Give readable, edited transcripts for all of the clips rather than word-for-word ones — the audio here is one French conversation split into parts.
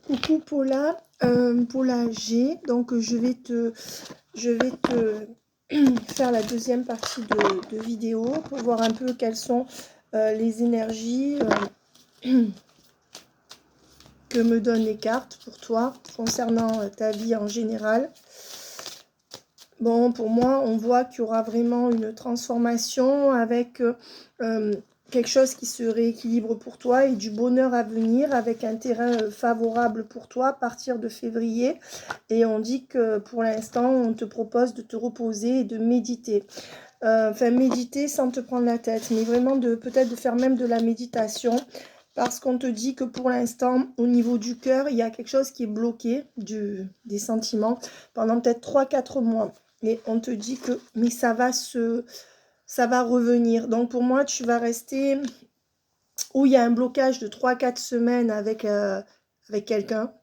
Coucou Paula, Paula G. Donc je vais te faire la deuxième partie de vidéo pour voir un peu quelles sont les énergies que me donnent les cartes pour toi concernant ta vie en général. Bon, pour moi, on voit qu'il y aura vraiment une transformation avec quelque chose qui se rééquilibre pour toi et du bonheur à venir avec un terrain favorable pour toi à partir de février. Et on dit que pour l'instant, on te propose de te reposer et de méditer. Enfin, méditer sans te prendre la tête, mais vraiment peut-être de faire même de la méditation. Parce qu'on te dit que pour l'instant, au niveau du cœur, il y a quelque chose qui est bloqué, des sentiments, pendant peut-être 3-4 mois. Et on te dit que, mais ça va revenir. Donc pour moi, tu vas rester où il y a un blocage de 3-4 semaines avec quelqu'un.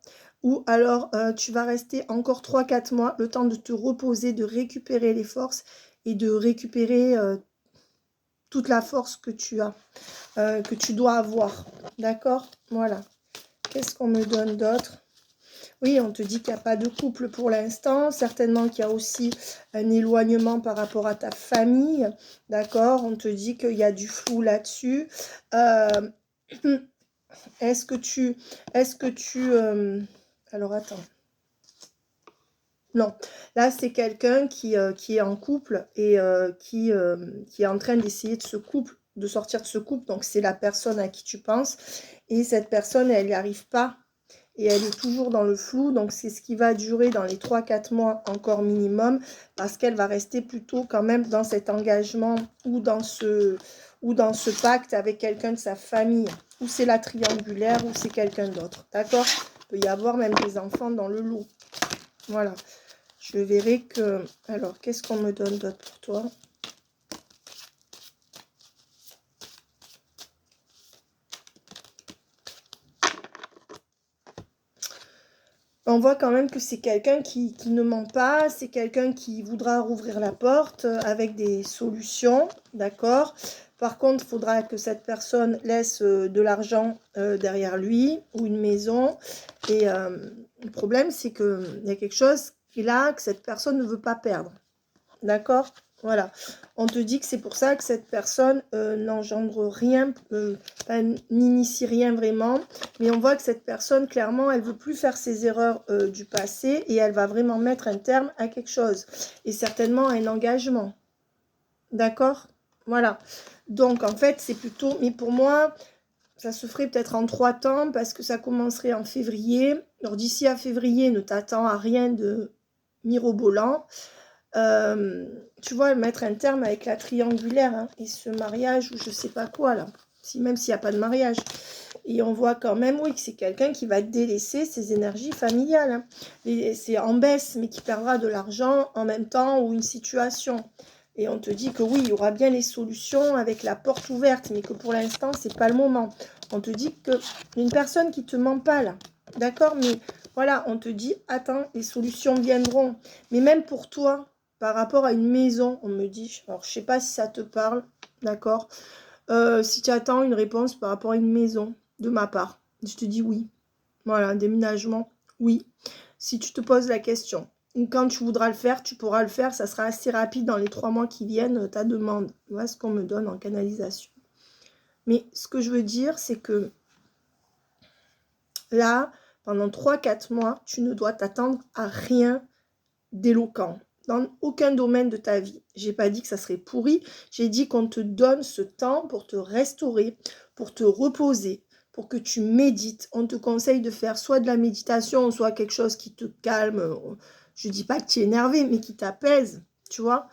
Ou alors tu vas rester encore 3-4 mois, le temps de te reposer, de récupérer les forces et de récupérer toute la force que tu as, que tu dois avoir. D'accord? Voilà. Qu'est-ce qu'on me donne d'autre? Oui, on te dit qu'il n'y a pas de couple pour l'instant. Certainement qu'il y a aussi un éloignement par rapport à ta famille. D'accord? On te dit qu'il y a du flou là-dessus. Est-ce que tu... Alors, attends. Non, là, c'est quelqu'un qui est en couple et qui est en train d'essayer de sortir de ce couple. Donc, c'est la personne à qui tu penses. Et cette personne, elle n'y arrive pas. Et elle est toujours dans le flou, donc c'est ce qui va durer dans les 3-4 mois encore minimum, parce qu'elle va rester plutôt quand même dans cet engagement ou dans ce pacte avec quelqu'un de sa famille, ou c'est la triangulaire, ou c'est quelqu'un d'autre, d'accord? Il peut y avoir même des enfants dans le lot. Voilà, je verrai que... Alors, qu'est-ce qu'on me donne d'autre pour toi? On voit quand même que c'est quelqu'un qui ne ment pas, c'est quelqu'un qui voudra rouvrir la porte avec des solutions, d'accord? Par contre, il faudra que cette personne laisse de l'argent derrière lui ou une maison. Et le problème, c'est qu'il y a quelque chose qui est là, que cette personne ne veut pas perdre, d'accord? Voilà, on te dit que c'est pour ça que cette personne n'engendre rien, n'initie rien vraiment, mais on voit que cette personne, clairement, elle ne veut plus faire ses erreurs du passé et elle va vraiment mettre un terme à quelque chose, et certainement un engagement, d'accord? Voilà, donc en fait, c'est plutôt, mais pour moi, ça se ferait peut-être en 3 temps, parce que ça commencerait en février. Alors d'ici à février, ne t'attends à rien de mirobolant. Tu vois, mettre un terme avec la triangulaire hein, et ce mariage ou je sais pas quoi là, même s'il n'y a pas de mariage. Et on voit quand même, oui, que c'est quelqu'un qui va délaisser ses énergies familiales. Hein. C'est en baisse, mais qui perdra de l'argent en même temps ou une situation. Et on te dit que oui, il y aura bien les solutions avec la porte ouverte, mais que pour l'instant, c'est pas le moment. On te dit que une personne qui te ment pas là, d'accord, mais voilà, on te dit, attends, les solutions viendront. Mais même pour toi, par rapport à une maison, on me dit, alors je sais pas si ça te parle, d'accord, si tu attends une réponse par rapport à une maison de ma part, je te dis oui. Voilà, un déménagement, oui. Si tu te poses la question, quand tu voudras le faire, tu pourras le faire, ça sera assez rapide dans les 3 mois qui viennent, ta demande. Voilà ce qu'on me donne en canalisation. Mais ce que je veux dire, c'est que là, pendant 3-4 mois, tu ne dois t'attendre à rien d'éloquent dans aucun domaine de ta vie. J'ai pas dit que ça serait pourri, j'ai dit qu'on te donne ce temps pour te restaurer, pour te reposer, pour que tu médites. On te conseille de faire soit de la méditation, soit quelque chose qui te calme. Je dis pas que tu es énervé, mais qui t'apaise, tu vois.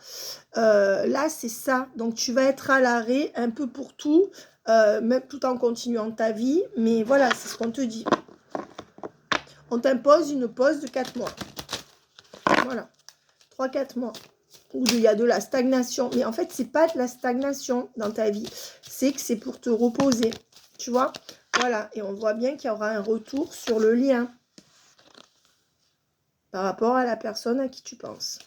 Là, c'est ça. Donc, tu vas être à l'arrêt un peu pour tout, même tout en continuant ta vie. Mais voilà, c'est ce qu'on te dit. On t'impose une pause de 4 mois. Voilà. 3-4 mois, où il y a de la stagnation. Mais en fait, c'est pas de la stagnation dans ta vie. C'est que c'est pour te reposer. Tu vois? Voilà. Et on voit bien qu'il y aura un retour sur le lien par rapport à la personne à qui tu penses.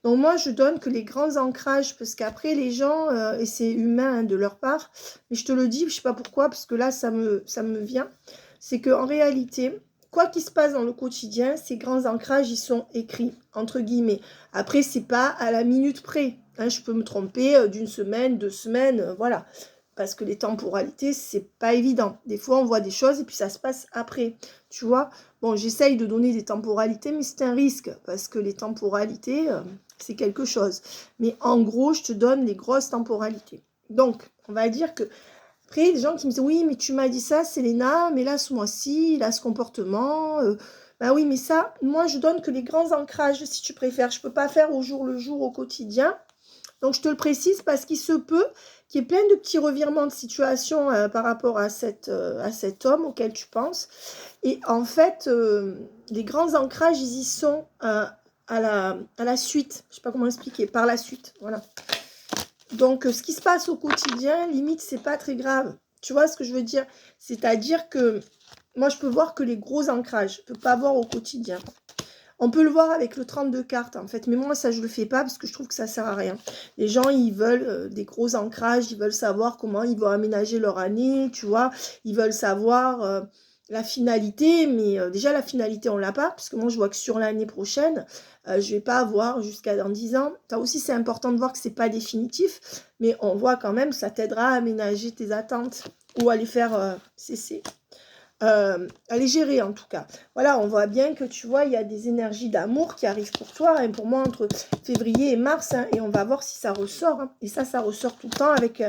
Donc moi, je donne que les grands ancrages, parce qu'après, les gens, et c'est humain hein, de leur part, mais je te le dis, je sais pas pourquoi, parce que là, ça me vient. c'est qu'en réalité, quoi qu'il se passe dans le quotidien, ces grands ancrages, ils sont écrits, entre guillemets. Après, c'est pas à la minute près. Hein, je peux me tromper d'une semaine, 2 semaines, voilà. Parce que les temporalités, c'est pas évident. Des fois, on voit des choses et puis ça se passe après. Tu vois? Bon, j'essaye de donner des temporalités, mais c'est un risque. Parce que les temporalités, c'est quelque chose. Mais en gros, je te donne les grosses temporalités. Donc, on va dire que après, il y a des gens qui me disent, oui, mais tu m'as dit ça, Selena, mais là, ce mois-ci, il a ce comportement. Ben oui, mais ça, moi, je donne que les grands ancrages, si tu préfères. Je ne peux pas faire au jour le jour, au quotidien. Donc, je te le précise parce qu'il se peut qu'il y ait plein de petits revirements de situation par rapport à cet homme auquel tu penses. Et en fait, les grands ancrages, ils y sont à la suite. Je ne sais pas comment expliquer, par la suite. Voilà. Donc, ce qui se passe au quotidien, limite, c'est pas très grave. Tu vois ce que je veux dire? C'est-à-dire que moi, je peux voir que les gros ancrages. Je ne peux pas voir au quotidien. On peut le voir avec le 32 cartes, en fait. Mais moi, ça, je ne le fais pas parce que je trouve que ça ne sert à rien. Les gens, ils veulent des gros ancrages. Ils veulent savoir comment ils vont aménager leur année, tu vois. Ils veulent savoir la finalité. Mais déjà, la finalité, on ne l'a pas. Parce que moi, je vois que sur l'année prochaine, je ne vais pas avoir jusqu'à dans 10 ans. Ça aussi, c'est important de voir que ce n'est pas définitif. Mais on voit quand même que ça t'aidera à aménager tes attentes ou à les faire cesser. À les gérer en tout cas. Voilà, on voit bien que tu vois, il y a des énergies d'amour qui arrivent pour toi, et pour moi entre février et mars, hein, et on va voir si ça ressort. Hein. Et ça ressort tout le temps avec,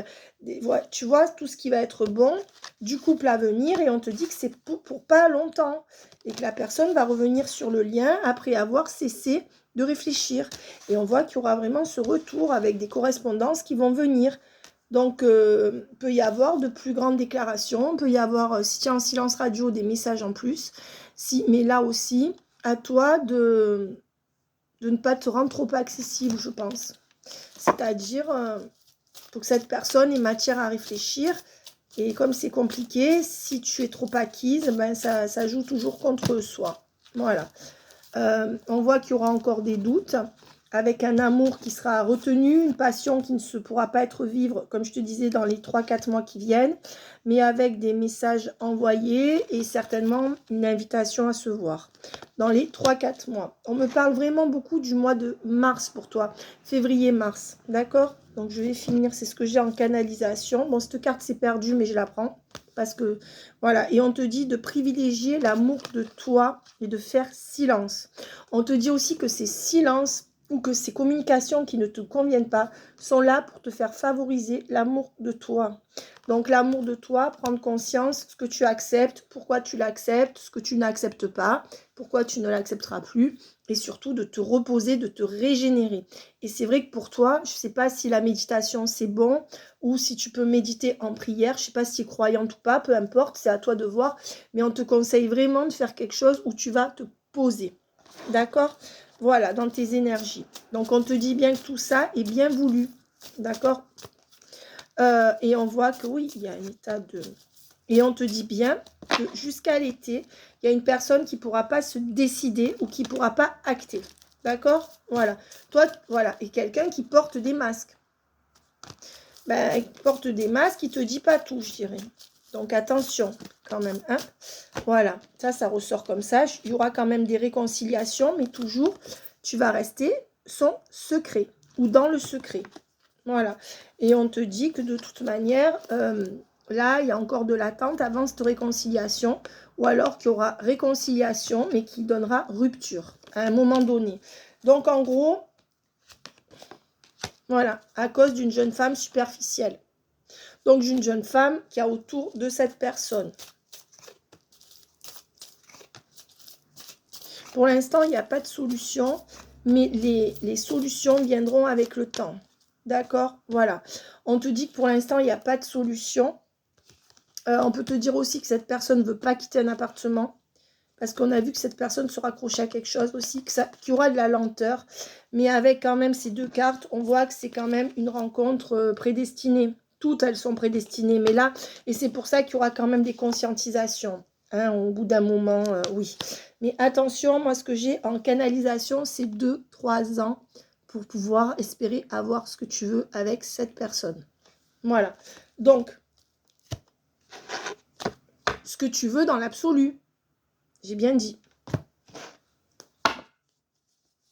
tu vois, tout ce qui va être bon du couple à venir, et on te dit que c'est pour pas longtemps, et que la personne va revenir sur le lien après avoir cessé de réfléchir. Et on voit qu'il y aura vraiment ce retour avec des correspondances qui vont venir. Donc, peut y avoir de plus grandes déclarations, peut y avoir, si tu es en silence radio, des messages en plus. Mais là aussi, à toi de ne pas te rendre trop accessible, je pense. C'est-à-dire, pour que cette personne ait matière à réfléchir. Et comme c'est compliqué, si tu es trop acquise, ben ça joue toujours contre soi. Voilà. On voit qu'il y aura encore des doutes, avec un amour qui sera retenu, une passion qui ne se pourra pas être vivre, comme je te disais, dans les 3-4 mois qui viennent, mais avec des messages envoyés et certainement une invitation à se voir dans les 3-4 mois. On me parle vraiment beaucoup du mois de mars pour toi, février-mars, d'accord? Donc je vais finir, c'est ce que j'ai en canalisation. Bon, cette carte s'est perdue, mais je la prends. Parce que, voilà, et on te dit de privilégier l'amour de toi et de faire silence. On te dit aussi que ces silences ou que ces communications qui ne te conviennent pas sont là pour te faire favoriser l'amour de toi. Donc, l'amour de toi, prendre conscience de ce que tu acceptes, pourquoi tu l'acceptes, ce que tu n'acceptes pas, pourquoi tu ne l'accepteras plus, et surtout de te reposer, de te régénérer. Et c'est vrai que pour toi, je ne sais pas si la méditation c'est bon, ou si tu peux méditer en prière, je ne sais pas si tu es croyante ou pas, peu importe, c'est à toi de voir, mais on te conseille vraiment de faire quelque chose où tu vas te poser, d'accord? Voilà, dans tes énergies. Donc, on te dit bien que tout ça est bien voulu, d'accord? Et on voit que oui, il y a un état de... Et on te dit bien que jusqu'à l'été, il y a une personne qui ne pourra pas se décider ou qui ne pourra pas acter. D'accord? Voilà. Toi, voilà. Et quelqu'un qui porte des masques. Ben, qui porte des masques, il ne te dit pas tout, je dirais. Donc, attention, quand même. Hein? Voilà. Ça ressort comme ça. Il y aura quand même des réconciliations, mais toujours, tu vas rester son secret ou dans le secret. Voilà. Et on te dit que de toute manière... là, il y a encore de l'attente avant cette réconciliation, ou alors qu'il y aura réconciliation, mais qui donnera rupture à un moment donné. Donc, en gros, voilà, à cause d'une jeune femme superficielle. Donc, d'une jeune femme qui a autour de cette personne. Pour l'instant, il n'y a pas de solution, mais les solutions viendront avec le temps. D'accord? Voilà. On te dit que pour l'instant, il n'y a pas de solution. On peut te dire aussi que cette personne ne veut pas quitter un appartement. Parce qu'on a vu que cette personne se raccrochait à quelque chose aussi, qu'il y aura de la lenteur. Mais avec quand même ces deux cartes, on voit que c'est quand même une rencontre prédestinée. Toutes, elles sont prédestinées. Mais là, et c'est pour ça qu'il y aura quand même des conscientisations. Hein, au bout d'un moment, oui. Mais attention, moi, ce que j'ai en canalisation, c'est 2-3 ans pour pouvoir espérer avoir ce que tu veux avec cette personne. Voilà. Donc, ce que tu veux dans l'absolu. J'ai bien dit.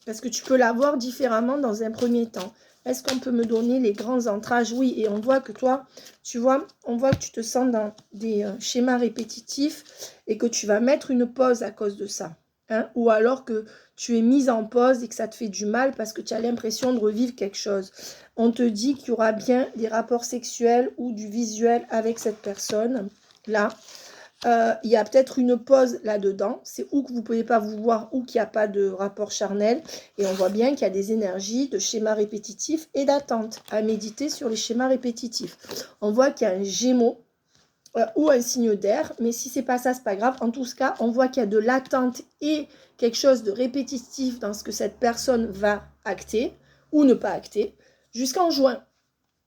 Parce que tu peux l'avoir différemment dans un premier temps. Est-ce qu'on peut me donner les grands entrages? Oui, et on voit que toi, tu vois, on voit que tu te sens dans des schémas répétitifs et que tu vas mettre une pause à cause de ça. Hein? Ou alors que tu es mise en pause et que ça te fait du mal parce que tu as l'impression de revivre quelque chose. On te dit qu'il y aura bien des rapports sexuels ou du visuel avec cette personne-là. Il y a peut-être une pause là-dedans. C'est où que vous ne pouvez pas vous voir ou qu'il n'y a pas de rapport charnel. Et on voit bien qu'il y a des énergies de schémas répétitifs et d'attente à méditer sur les schémas répétitifs. On voit qu'il y a un Gémeaux ou un signe d'air. Mais si ce n'est pas ça, ce n'est pas grave. En tout cas, on voit qu'il y a de l'attente et quelque chose de répétitif dans ce que cette personne va acter ou ne pas acter jusqu'en juin.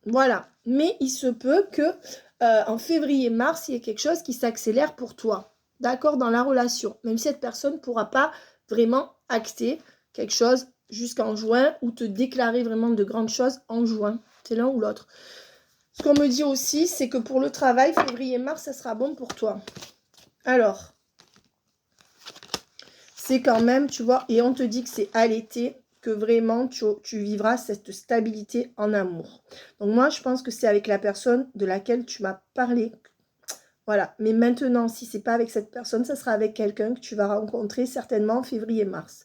Voilà. Mais il se peut que en février-mars, il y a quelque chose qui s'accélère pour toi. D'accord, dans la relation. Même si cette personne ne pourra pas vraiment acter quelque chose jusqu'en juin ou te déclarer vraiment de grandes choses en juin. C'est l'un ou l'autre. Ce qu'on me dit aussi, c'est que pour le travail, février-mars, ça sera bon pour toi. Alors, c'est quand même, tu vois, et on te dit que c'est à l'été que vraiment tu vivras cette stabilité en amour. Donc moi, je pense que c'est avec la personne de laquelle tu m'as parlé. Voilà, mais maintenant, si c'est pas avec cette personne, ça sera avec quelqu'un que tu vas rencontrer certainement en février-mars.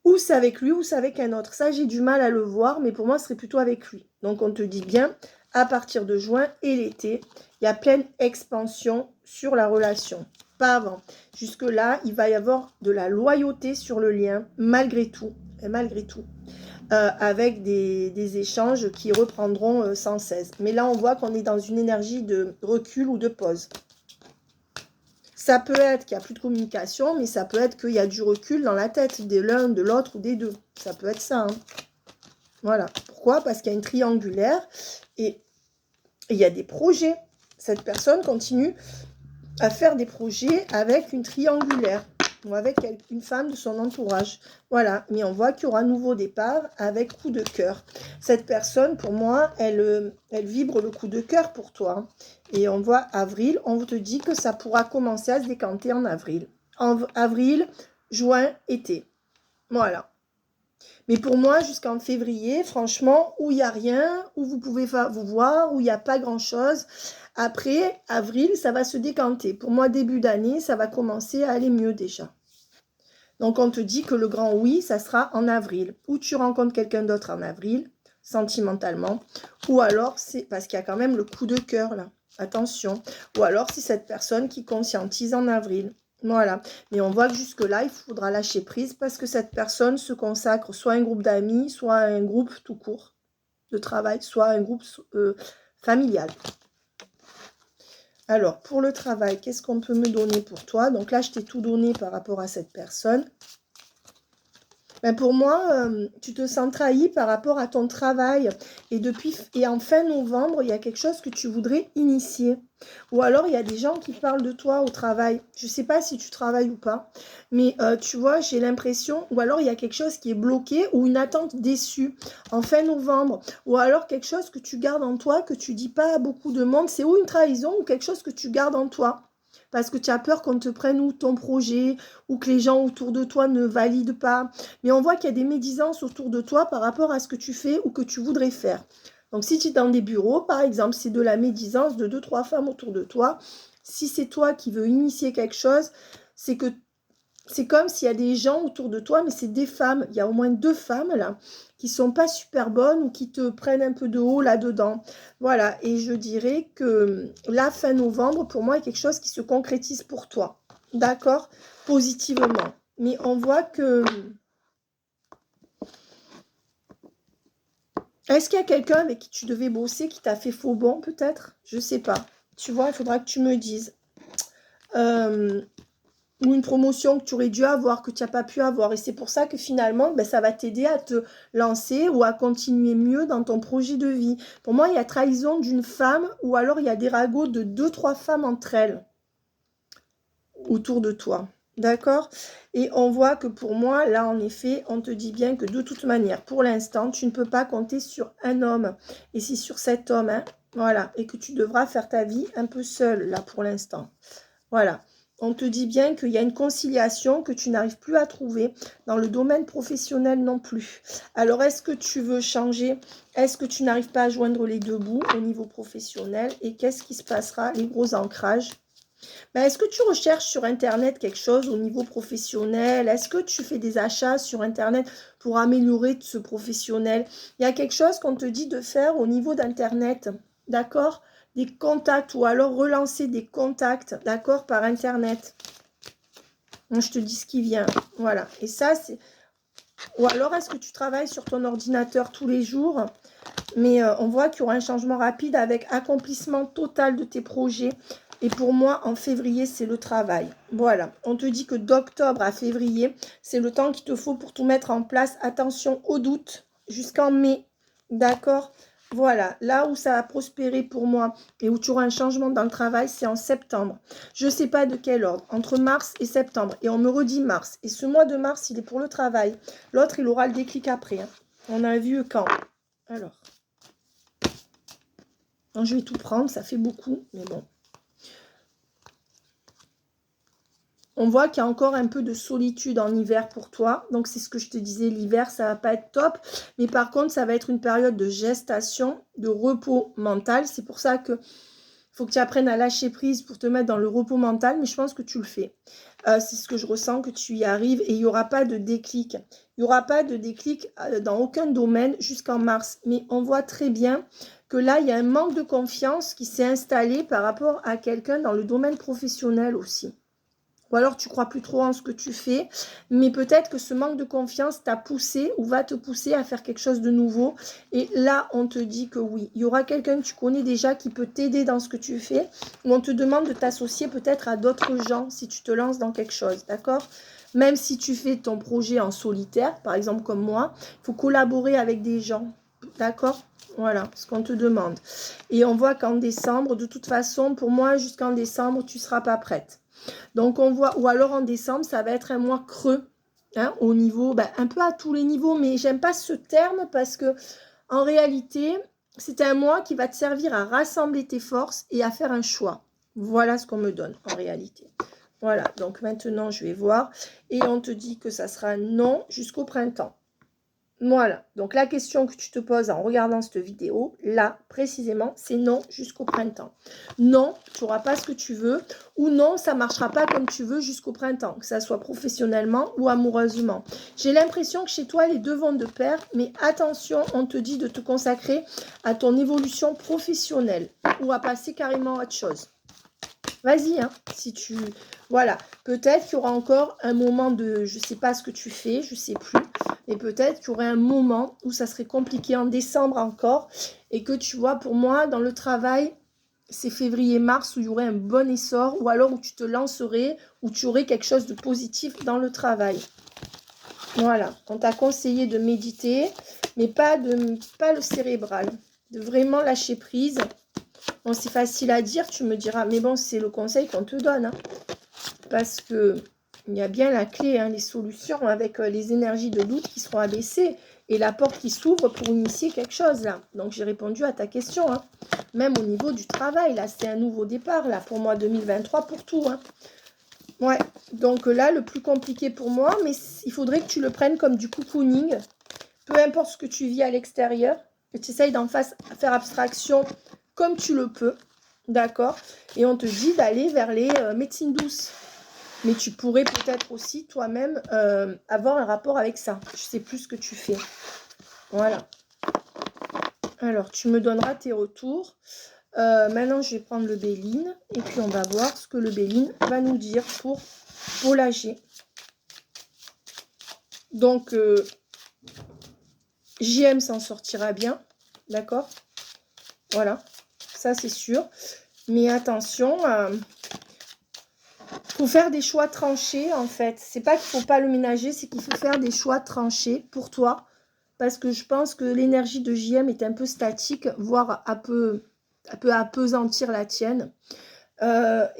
Ou c'est avec lui, ou c'est avec un autre. Ça, j'ai du mal à le voir, mais pour moi, ce serait plutôt avec lui. Donc, on te dit bien, à partir de juin et l'été, il y a pleine expansion sur la relation. Pas avant. Jusque-là, il va y avoir de la loyauté sur le lien, malgré tout. Et malgré tout. Avec des échanges qui reprendront sans cesse. Mais là, on voit qu'on est dans une énergie de recul ou de pause. Ça peut être qu'il n'y a plus de communication, mais ça peut être qu'il y a du recul dans la tête de l'un, de l'autre ou des deux. Ça peut être ça. Hein. Voilà. Pourquoi? Parce qu'il y a une triangulaire et il y a des projets. Cette personne continue à faire des projets avec une triangulaire ou avec une femme de son entourage. Voilà, mais on voit qu'il y aura un nouveau départ avec coup de cœur. Cette personne, pour moi, elle vibre le coup de cœur pour toi. Et on voit avril, on te dit que ça pourra commencer à se décanter en avril. En avril, juin, été. Voilà. Mais pour moi, jusqu'en février, franchement, où il n'y a rien, où vous pouvez vous voir, où il n'y a pas grand-chose. Après, avril, ça va se décanter. Pour moi, début d'année, ça va commencer à aller mieux déjà. Donc, on te dit que le grand oui, ça sera en avril. Ou tu rencontres quelqu'un d'autre en avril, sentimentalement. Ou alors, c'est parce qu'il y a quand même le coup de cœur, là. Attention. Ou alors, c'est cette personne qui conscientise en avril. Voilà. Mais on voit que jusque-là, il faudra lâcher prise parce que cette personne se consacre soit à un groupe d'amis, soit à un groupe tout court de travail, soit à un groupe familial. Alors, pour le travail, qu'est-ce qu'on peut me donner pour toi? Donc là, je t'ai tout donné par rapport à cette personne. Ben pour moi, tu te sens trahi par rapport à ton travail. Et en fin novembre, il y a quelque chose que tu voudrais initier. Ou alors, il y a des gens qui parlent de toi au travail. Je ne sais pas si tu travailles ou pas. Mais tu vois, j'ai l'impression... Ou alors, il y a quelque chose qui est bloqué ou une attente déçue en fin novembre. Ou alors, quelque chose que tu gardes en toi, que tu ne dis pas à beaucoup de monde. C'est ou une trahison ou quelque chose que tu gardes en toi. Parce que tu as peur qu'on te prenne ou ton projet, ou que les gens autour de toi ne valident pas. Mais on voit qu'il y a des médisances autour de toi par rapport à ce que tu fais ou que tu voudrais faire. Donc, si tu es dans des bureaux, par exemple, c'est de la médisance de 2-3 femmes autour de toi. Si c'est toi qui veux initier quelque chose, c'est que c'est comme s'il y a des gens autour de toi, mais c'est des femmes. Il y a au moins 2 femmes là qui sont pas super bonnes ou qui te prennent un peu de haut là-dedans. Voilà, et je dirais que la fin novembre, pour moi, est quelque chose qui se concrétise pour toi. D'accord? Positivement. Mais on voit que... Est-ce qu'il y a quelqu'un avec qui tu devais bosser qui t'a fait faux bond, peut-être? Je sais pas. Tu vois, il faudra que tu me dises. Ou une promotion que tu aurais dû avoir, que tu n'as pas pu avoir. Et c'est pour ça que finalement, ben, ça va t'aider à te lancer ou à continuer mieux dans ton projet de vie. Pour moi, il y a trahison d'une femme ou alors il y a des ragots de 2-3 femmes entre elles autour de toi. D'accord? Et on voit que pour moi, là, en effet, on te dit bien que de toute manière, pour l'instant, tu ne peux pas compter sur un homme. Et c'est sur cet homme, hein, voilà, et que tu devras faire ta vie un peu seule, là, pour l'instant. Voilà. On te dit bien qu'il y a une conciliation que tu n'arrives plus à trouver dans le domaine professionnel non plus. Alors, est-ce que tu veux changer? Est-ce que tu n'arrives pas à joindre les deux bouts au niveau professionnel? Et qu'est-ce qui se passera? Les gros ancrages. Ben, est-ce que tu recherches sur Internet quelque chose au niveau professionnel? Est-ce que tu fais des achats sur Internet pour améliorer ce professionnel? Il y a quelque chose qu'on te dit de faire au niveau d'Internet, d'accord? Des contacts ou alors relancer des contacts, d'accord, par Internet. Moi, je te dis ce qui vient. Voilà. Et ça, c'est... Ou alors, est-ce que tu travailles sur ton ordinateur tous les jours? Mais on voit qu'il y aura un changement rapide avec accomplissement total de tes projets. Et pour moi, en février, c'est le travail. Voilà. On te dit que d'octobre à février, c'est le temps qu'il te faut pour tout mettre en place. Attention aux doutes jusqu'en mai. D'accord? Voilà. Là où ça va prospérer pour moi et où tu auras un changement dans le travail, c'est en septembre. Je ne sais pas de quel ordre. Entre mars et septembre. Et on me redit mars. Et ce mois de mars, il est pour le travail. L'autre, il aura le déclic après. Hein. On a vu quand? Alors. Donc, je vais tout prendre, ça fait beaucoup, mais bon. On voit qu'il y a encore un peu de solitude en hiver pour toi. Donc, c'est ce que je te disais, l'hiver, ça va pas être top. Mais par contre, ça va être une période de gestation, de repos mental. C'est pour ça que faut que tu apprennes à lâcher prise pour te mettre dans le repos mental. Mais je pense que tu le fais. C'est ce que je ressens, que tu y arrives. Et il n'y aura pas de déclic. Il n'y aura pas de déclic dans aucun domaine jusqu'en mars. Mais on voit très bien que là, il y a un manque de confiance qui s'est installé par rapport à quelqu'un dans le domaine professionnel aussi. Ou alors tu crois plus trop en ce que tu fais, mais peut-être que ce manque de confiance t'a poussé ou va te pousser à faire quelque chose de nouveau. Et là, on te dit que oui, il y aura quelqu'un que tu connais déjà qui peut t'aider dans ce que tu fais, ou on te demande de t'associer peut-être à d'autres gens si tu te lances dans quelque chose, d'accord? Même si tu fais ton projet en solitaire, par exemple comme moi, il faut collaborer avec des gens, d'accord? Voilà ce qu'on te demande. Et on voit qu'en décembre, de toute façon, pour moi, jusqu'en décembre, tu ne seras pas prête. Donc, on voit, ou alors en décembre, ça va être un mois creux, hein, au niveau, un peu à tous les niveaux, mais j'aime pas ce terme parce que, en réalité, c'est un mois qui va te servir à rassembler tes forces et à faire un choix. Voilà ce qu'on me donne, en réalité. Voilà, donc maintenant, je vais voir. Et on te dit que ça sera non jusqu'au printemps. Voilà, donc la question que tu te poses en regardant cette vidéo, là, précisément, c'est non jusqu'au printemps. Non, tu n'auras pas ce que tu veux, ou non, ça ne marchera pas comme tu veux jusqu'au printemps, que ça soit professionnellement ou amoureusement. J'ai l'impression que chez toi, les deux vont de pair, mais attention, on te dit de te consacrer à ton évolution professionnelle ou à passer carrément à autre chose. Vas-y, hein, si tu... Voilà, peut-être qu'il y aura encore un moment de... Je ne sais pas ce que tu fais, je ne sais plus. Mais peut-être qu'il y aurait un moment où ça serait compliqué en décembre encore. Et que tu vois, pour moi, dans le travail, c'est février-mars où il y aurait un bon essor. Ou alors où tu te lancerais, où tu aurais quelque chose de positif dans le travail. Voilà, on t'a conseillé de méditer, mais pas le cérébral. De vraiment lâcher prise. Bon, c'est facile à dire, tu me diras, mais bon, c'est le conseil qu'on te donne. Hein, parce que il y a bien la clé, hein, les solutions avec les énergies de doute qui seront abaissées et la porte qui s'ouvre pour initier quelque chose, là. Donc, j'ai répondu à ta question. Hein. Même au niveau du travail, là, c'est un nouveau départ, là, pour moi, 2023, pour tout. Hein. Ouais, donc là, le plus compliqué pour moi, mais il faudrait que tu le prennes comme du cocooning. Peu importe ce que tu vis à l'extérieur, que tu essayes d'en faire abstraction comme tu le peux, d'accord? Et on te dit d'aller vers les médecines douces. Mais tu pourrais peut-être aussi toi-même avoir un rapport avec ça. Je sais plus ce que tu fais. Voilà. Alors, tu me donneras tes retours. Maintenant, je vais prendre le Béline. Et puis, on va voir ce que le Béline va nous dire pour Polager. Donc, JM s'en sortira bien. D'accord? Voilà. Ça, c'est sûr. Mais attention, faut faire des choix tranchés, en fait. C'est pas qu'il faut pas le ménager, c'est qu'il faut faire des choix tranchés pour toi. Parce que je pense que l'énergie de JM est un peu statique, voire un peu appesantir la tienne. Peut-être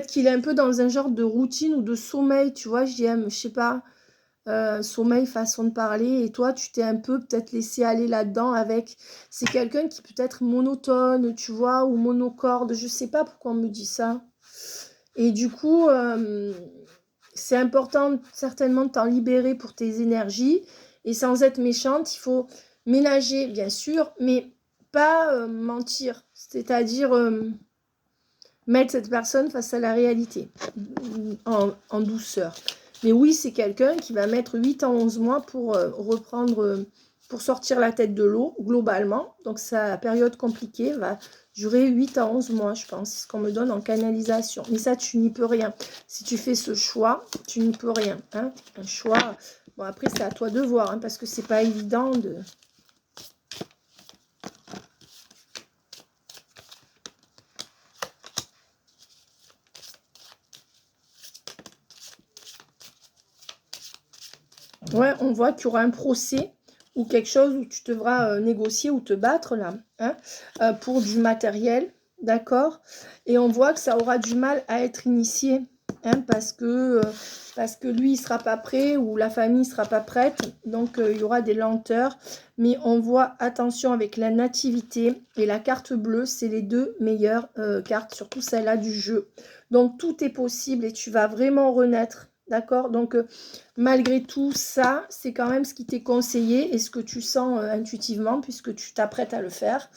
qu'il est un peu dans un genre de routine ou de sommeil, tu vois, JM, je sais pas. sommeil, façon de parler, et toi, tu t'es un peu peut-être laissé aller là-dedans avec... C'est quelqu'un qui peut être monotone, tu vois, ou monocorde, je sais pas pourquoi on me dit ça. Et du coup, c'est important certainement de t'en libérer pour tes énergies, et sans être méchante, il faut ménager, bien sûr, mais pas mentir, c'est-à-dire mettre cette personne face à la réalité, en douceur. Mais oui, c'est quelqu'un qui va mettre 8 à 11 mois pour reprendre, pour sortir la tête de l'eau, globalement. Donc, sa période compliquée va durer 8 à 11 mois, je pense. C'est ce qu'on me donne en canalisation. Mais ça, tu n'y peux rien. Si tu fais ce choix, tu n'y peux rien. Hein. Un choix... Bon, après, c'est à toi de voir, hein, parce que c'est pas évident de... Ouais, on voit qu'il y aura un procès ou quelque chose où tu devras négocier ou te battre là, hein, pour du matériel, d'accord? Et on voit que ça aura du mal à être initié, hein, parce que lui, il ne sera pas prêt ou la famille ne sera pas prête, donc il y aura des lenteurs. Mais on voit, attention, avec la nativité et la carte bleue, c'est les deux meilleures cartes, surtout celle-là du jeu. Donc tout est possible et tu vas vraiment renaître, d'accord? Donc... malgré tout ça, c'est quand même ce qui t'est conseillé et ce que tu sens intuitivement puisque tu t'apprêtes à le faire.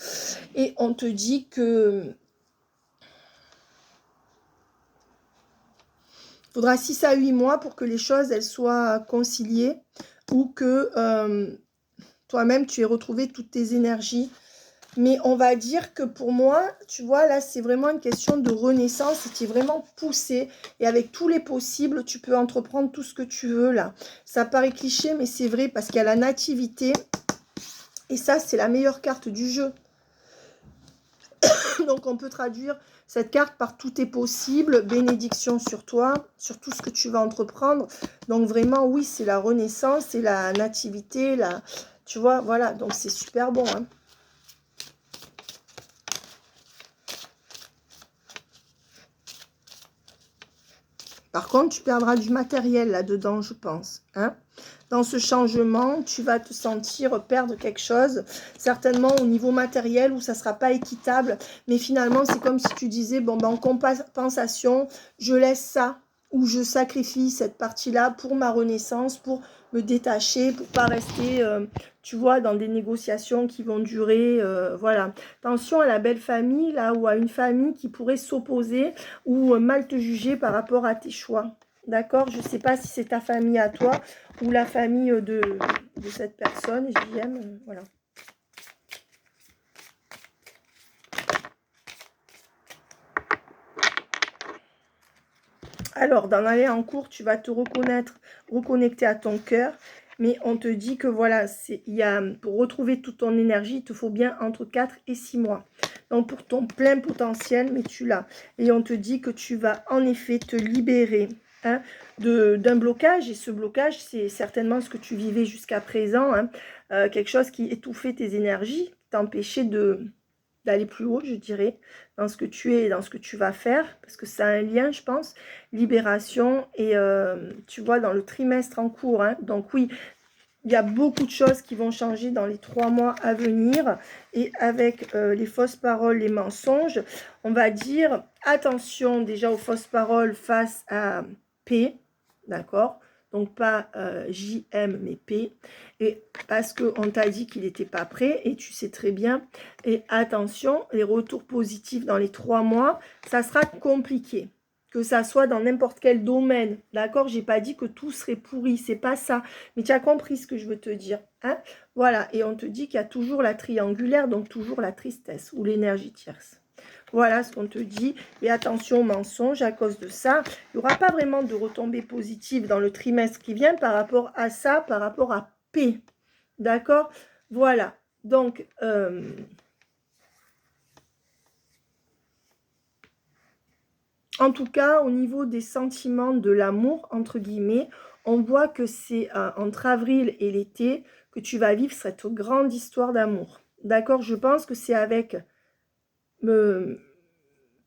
Et on te dit que il faudra 6 à 8 mois pour que les choses elles soient conciliées ou que toi-même tu aies retrouvé toutes tes énergies. Mais on va dire que pour moi, tu vois, là, c'est vraiment une question de renaissance. Tu es vraiment poussé. Et avec tous les possibles, tu peux entreprendre tout ce que tu veux, là. Ça paraît cliché, mais c'est vrai parce qu'il y a la nativité. Et ça, c'est la meilleure carte du jeu. Donc, on peut traduire cette carte par tout est possible. Bénédiction sur toi, sur tout ce que tu vas entreprendre. Donc, vraiment, oui, c'est la renaissance, c'est la nativité. Tu vois, voilà. Donc, c'est super bon, hein. Par contre, tu perdras du matériel là-dedans, je pense. Hein. Dans ce changement, tu vas te sentir perdre quelque chose, certainement au niveau matériel où ça ne sera pas équitable. Mais finalement, c'est comme si tu disais, bon, ben, en compensation, je laisse ça ou je sacrifie cette partie-là pour ma renaissance, pour me détacher, pour pas rester, tu vois, dans des négociations qui vont durer, voilà. Attention à la belle famille, là, ou à une famille qui pourrait s'opposer ou mal te juger par rapport à tes choix. D'accord? Je ne sais pas si c'est ta famille à toi ou la famille de cette personne, JM, voilà. Alors, dans l'aller en cours, tu vas te reconnecter à ton cœur, mais on te dit que voilà, pour retrouver toute ton énergie, il te faut bien entre 4 et 6 mois. Donc, pour ton plein potentiel, mais tu l'as. Et on te dit que tu vas en effet te libérer, hein, d'un blocage. Et ce blocage, c'est certainement ce que tu vivais jusqu'à présent, hein, quelque chose qui étouffait tes énergies, t'empêchait d'aller plus haut, je dirais, dans ce que tu es et dans ce que tu vas faire, parce que ça a un lien, je pense, libération, et tu vois, dans le trimestre en cours, hein, donc oui, il y a beaucoup de choses qui vont changer dans les 3 mois à venir, et avec les fausses paroles, les mensonges, on va dire, attention déjà aux fausses paroles face à P, d'accord? Donc pas JM mais P, et parce qu'on t'a dit qu'il n'était pas prêt, et tu sais très bien, et attention, les retours positifs dans les 3 mois, ça sera compliqué, que ça soit dans n'importe quel domaine, d'accord? J'ai pas dit que tout serait pourri, c'est pas ça, mais tu as compris ce que je veux te dire, hein? Voilà, et on te dit qu'il y a toujours la triangulaire, donc toujours la tristesse, ou l'énergie tierce. Voilà ce qu'on te dit. Et attention aux mensonges, à cause de ça, il n'y aura pas vraiment de retombées positives dans le trimestre qui vient par rapport à ça, par rapport à P. D'accord? Voilà. Donc, en tout cas, au niveau des sentiments de l'amour, entre guillemets, on voit que c'est entre avril et l'été que tu vas vivre cette grande histoire d'amour. D'accord? Je pense que c'est avec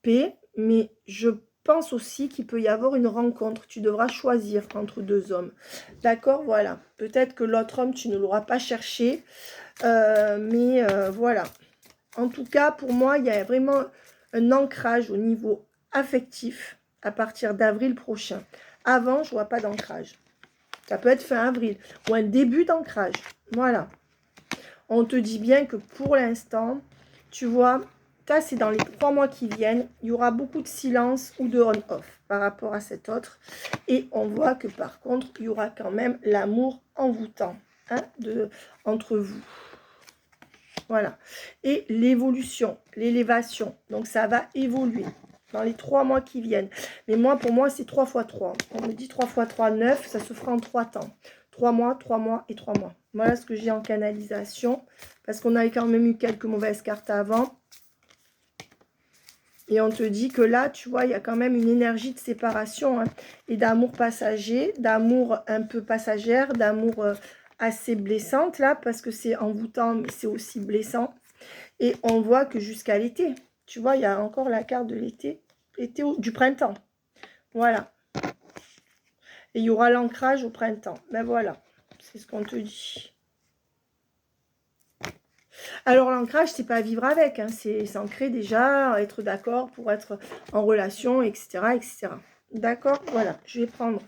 P, mais je pense aussi qu'il peut y avoir une rencontre. Tu devras choisir entre deux hommes. D'accord, voilà. Peut-être que l'autre homme, tu ne l'auras pas cherché. Mais voilà. En tout cas, pour moi, il y a vraiment un ancrage au niveau affectif à partir d'avril prochain. Avant, je ne vois pas d'ancrage. Ça peut être fin avril ou un début d'ancrage. Voilà. On te dit bien que pour l'instant, tu vois, ça c'est dans les 3 mois qui viennent, il y aura beaucoup de silence ou de on-off par rapport à cet autre. Et on voit que par contre, il y aura quand même l'amour envoûtant hein, entre vous. Voilà. Et l'évolution, l'élévation. Donc ça va évoluer dans les 3 mois qui viennent. Mais moi, pour moi, c'est 3 x 3. On me dit 3 x 3, 9. Ça se fera en 3 temps. 3 mois, 3 mois et 3 mois. Voilà ce que j'ai en canalisation. Parce qu'on a quand même eu quelques mauvaises cartes avant. Et on te dit que là, tu vois, il y a quand même une énergie de séparation. Hein, et d'amour passager, d'amour un peu passagère, d'amour assez blessante là. Parce que c'est envoûtant, mais c'est aussi blessant. Et on voit que jusqu'à l'été, tu vois, il y a encore la carte de l'été, du printemps. Voilà. Et il y aura l'ancrage au printemps. Ben voilà, c'est ce qu'on te dit. Alors l'ancrage, c'est pas vivre avec, hein, c'est s'ancrer déjà, être d'accord pour être en relation, etc. etc. D'accord. Voilà, je vais prendre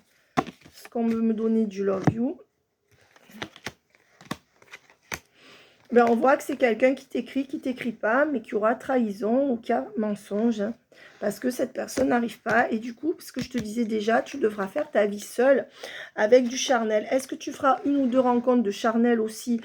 ce qu'on veut me donner du Love You. Ben, on voit que c'est quelqu'un qui t'écrit pas, mais qui aura trahison ou qui a mensonge. Hein, parce que cette personne n'arrive pas. Et du coup, ce que je te disais déjà, tu devras faire ta vie seule avec du charnel. Est-ce que tu feras une ou deux rencontres de charnel aussi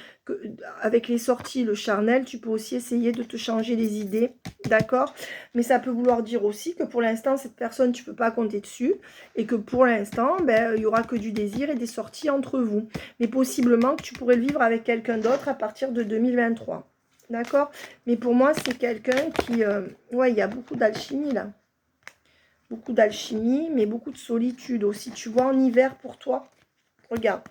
avec les sorties, le charnel, tu peux aussi essayer de te changer les idées. D'accord. Mais ça peut vouloir dire aussi que pour l'instant, cette personne, tu ne peux pas compter dessus. Et que pour l'instant, ben, il n'y aura que du désir et des sorties entre vous. Mais possiblement que tu pourrais le vivre avec quelqu'un d'autre à partir de 2023. D'accord. Mais pour moi, c'est quelqu'un qui... ouais, il y a beaucoup d'alchimie là. Beaucoup d'alchimie, mais beaucoup de solitude aussi. Tu vois, en hiver pour toi, regarde.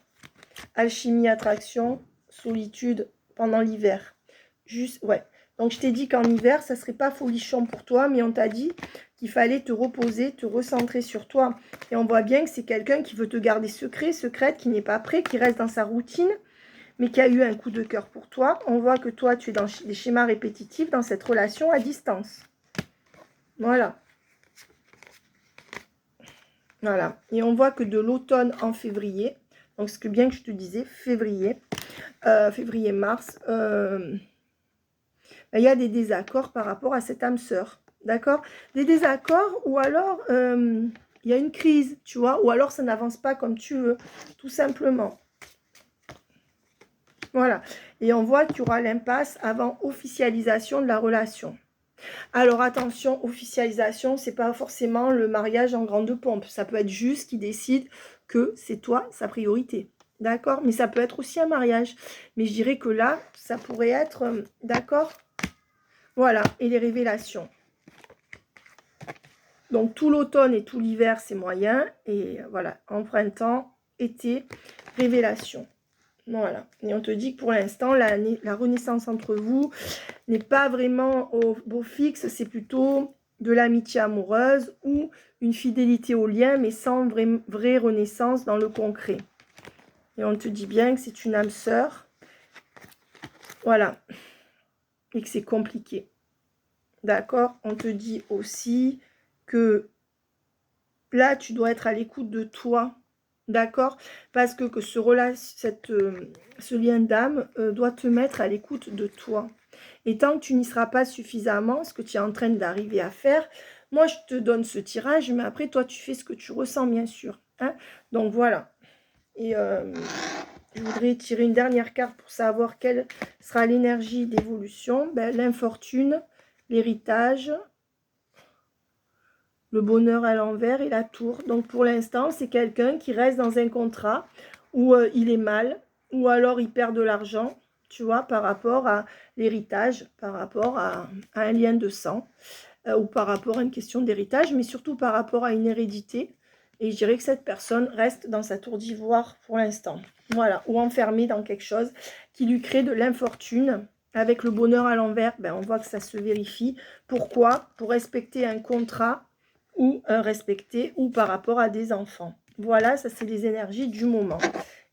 Alchimie, attraction, solitude pendant l'hiver. Juste, ouais. Donc, je t'ai dit qu'en hiver, ça ne serait pas folichon pour toi, mais on t'a dit qu'il fallait te reposer, te recentrer sur toi. Et on voit bien que c'est quelqu'un qui veut te garder secrète, qui n'est pas prêt, qui reste dans sa routine, mais qui a eu un coup de cœur pour toi. On voit que toi, tu es dans des schémas répétitifs dans cette relation à distance. Voilà. Voilà. Et on voit que de l'automne en février, donc ce que bien que je te disais, février, février-mars, il y a des désaccords par rapport à cette âme sœur. D'accord? Des désaccords ou alors il y a une crise, tu vois, ou alors ça n'avance pas comme tu veux, tout simplement. Voilà. Et on voit qu'il y aura l'impasse avant officialisation de la relation. Alors attention, officialisation, c'est pas forcément le mariage en grande pompe. Ça peut être juste qu'il décide que c'est toi sa priorité. D'accord? Mais ça peut être aussi un mariage. Mais je dirais que là, ça pourrait être... d'accord? Voilà. Et les révélations. Donc tout l'automne et tout l'hiver, c'est moyen. Et voilà. En printemps, été, révélation. Voilà. Et on te dit que pour l'instant, la renaissance entre vous n'est pas vraiment au beau fixe. C'est plutôt de l'amitié amoureuse ou une fidélité au lien, mais sans vraie renaissance dans le concret. Et on te dit bien que c'est une âme sœur. Voilà. Et que c'est compliqué. D'accord? On te dit aussi que là, tu dois être à l'écoute de toi. D'accord? Parce que ce lien d'âme doit te mettre à l'écoute de toi. Et tant que tu n'y seras pas suffisamment, ce que tu es en train d'arriver à faire, moi, je te donne ce tirage, mais après, toi, tu fais ce que tu ressens, bien sûr. Hein? Donc, voilà. Et je voudrais tirer une dernière carte pour savoir quelle sera l'énergie d'évolution. Ben, l'infortune, l'héritage, le bonheur à l'envers et la tour. Donc, pour l'instant, c'est quelqu'un qui reste dans un contrat où il est mal, ou alors il perd de l'argent, tu vois, par rapport à l'héritage, par rapport à un lien de sang, ou par rapport à une question d'héritage, mais surtout par rapport à une hérédité. Et je dirais que cette personne reste dans sa tour d'ivoire pour l'instant. Voilà, ou enfermée dans quelque chose qui lui crée de l'infortune. Avec le bonheur à l'envers, ben, on voit que ça se vérifie. Pourquoi? Pour respecter un contrat ou respecté, ou par rapport à des enfants. Voilà, ça c'est les énergies du moment.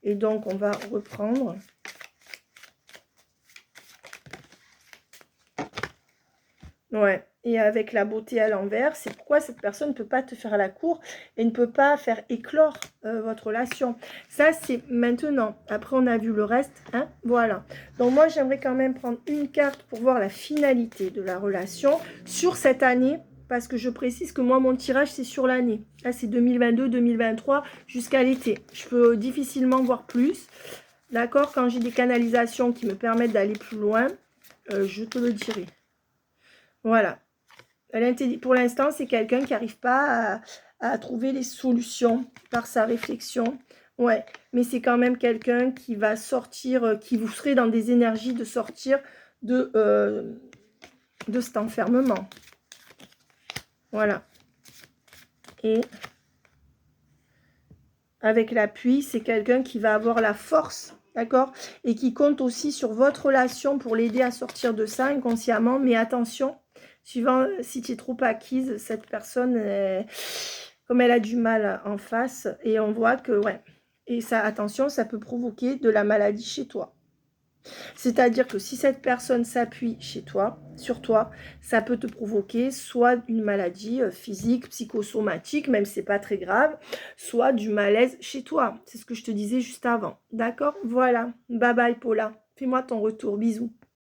Et donc, on va reprendre. Ouais, et avec la beauté à l'envers, c'est pourquoi cette personne ne peut pas te faire la cour et ne peut pas faire éclore votre relation. Ça, c'est maintenant. Après, on a vu le reste, hein, voilà. Donc, moi, j'aimerais quand même prendre une carte pour voir la finalité de la relation sur cette année, parce que je précise que moi, mon tirage, c'est sur l'année. Là, c'est 2022-2023 jusqu'à l'été. Je peux difficilement voir plus. D'accord? Quand j'ai des canalisations qui me permettent d'aller plus loin, je te le dirai. Voilà. Pour l'instant, c'est quelqu'un qui n'arrive pas à trouver les solutions par sa réflexion. Ouais, mais c'est quand même quelqu'un qui va sortir, qui vous serait dans des énergies de sortir de cet enfermement. Voilà. Et avec l'appui, c'est quelqu'un qui va avoir la force, d'accord? Et qui compte aussi sur votre relation pour l'aider à sortir de ça inconsciemment. Mais attention, suivant si tu es trop acquise, cette personne, comme elle a du mal en face, et on voit que, ouais, et ça, attention, ça peut provoquer de la maladie chez toi. C'est-à-dire que si cette personne s'appuie chez toi, sur toi, ça peut te provoquer soit une maladie physique, psychosomatique, même si ce n'est pas très grave, soit du malaise chez toi. C'est ce que je te disais juste avant. D'accord? Voilà. Bye bye Paula. Fais-moi ton retour. Bisous.